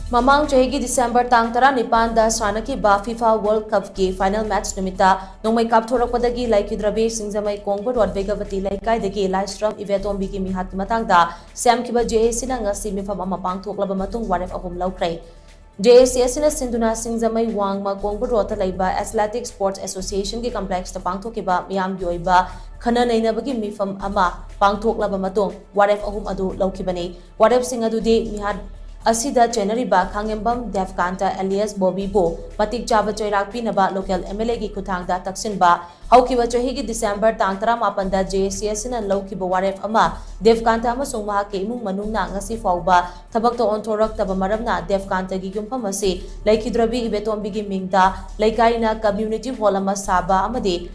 Mamang chahigi December tang 19 sanakhiba FIFA World Cup ki final match numita nongmai kapthorakpadagi laikidrabe Singjamai Kongba Road Begavati Laikaidagi Livestream Ivetombi ki mihat matangda semkhiba JAC na ngasi mifam ama pangthoklaba matung waref ahum laukrai JAC asina sinduna Singjamai Wangma Kongba Road laiba Athletic Sports Association ki complex ta pangthokiba miyam gi oiba khana nainabagi mifam ama pangthoklaba matung waref ahum adu laukibani waref sing adudi mihat asida Jeneriba Khangembam Devkanta alias Bobby Bo matik chaba choirak pinaba local MLA gi kuthangda taksinba haukiba chohigi December tang 18 da JCS na laukiba waref ama Devkanta amasung mahake imung manungna ngasi fauba thabakta onthorak taba maramna Devkanta gi yumpham asi laikhidrabi ibetombi gi mingda laikaina community hall ama saba amadi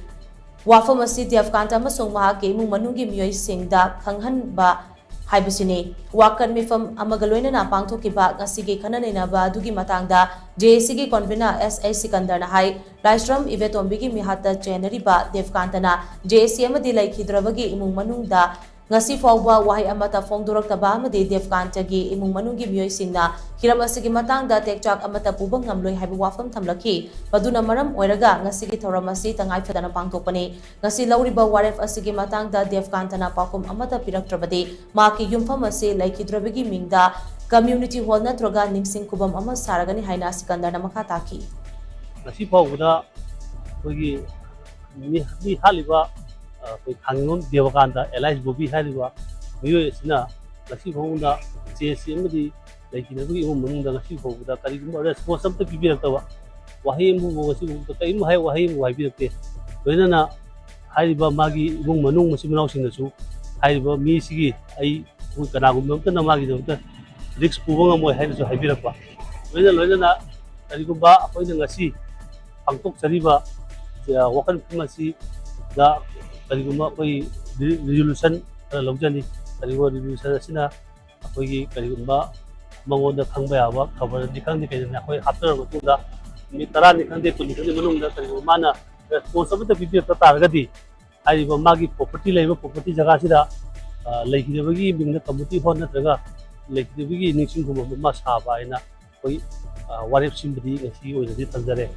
wafam asi Devkanta amasung mahake imung manunggi miyoi singda khanghanba haibasini wakan mifam amagaloina na pangthokiba ngasigi khananainaba adugi matangda JAC gi convener SA Sikandar na hai Livestream Ivetombi gi mihata Jeneriba Devkantana JAC amadi laikhidrabagi imung manungda ngasi fawba wahai amata fongdoraktaba amadi Devkanta gi imung manunggi miyoi singna hiram asigi matangda tekchak amata puba ngamloi haiba wafam thamlaki maduna maram oiraga ngasigi thoramasi tangai fadana pangthokpani ngasi lauriba waref asigi matangda Devkantana pakum amata piraktrabadi maki yumpham asi laikhidrabagi mingda community hall natroga ningsing kubam ama saragani haina Sikandar na makha taki ngasi fawda kogi mi haliba koi khangnom Devkanta Elias Bobby haliba miyo sina ngasi fawda JAC amadi laikhinabagi imung manungda ngasi fawda karigumba response amta pibiraktawa wahi mu ngasi fawda kai mu hai wahi mu hai birakte loinana haliba magi imung manung masimanau singnasu haliba mi sigi ai kanagumba amta na magi damta risk puba ngamoi hainasu haibirakpa loinana karigumba akoina ngasi pangtok chariba wakan phimasi da karigumba koi resolution laujani karigumba resolution asina akoi karigumba mangoda khangba yawa khabar dikhangni kaina akoi haptar matunda mi tarani khande kuni khande manungda karigumba mana responsibility bibi ta targadi hariba magi property laiba property jaga sida laikhidabagi mingna community hall natraga laikhidabagi ningsing khuma ma saba aina koi warep simbadi ngasi oinadi tanjare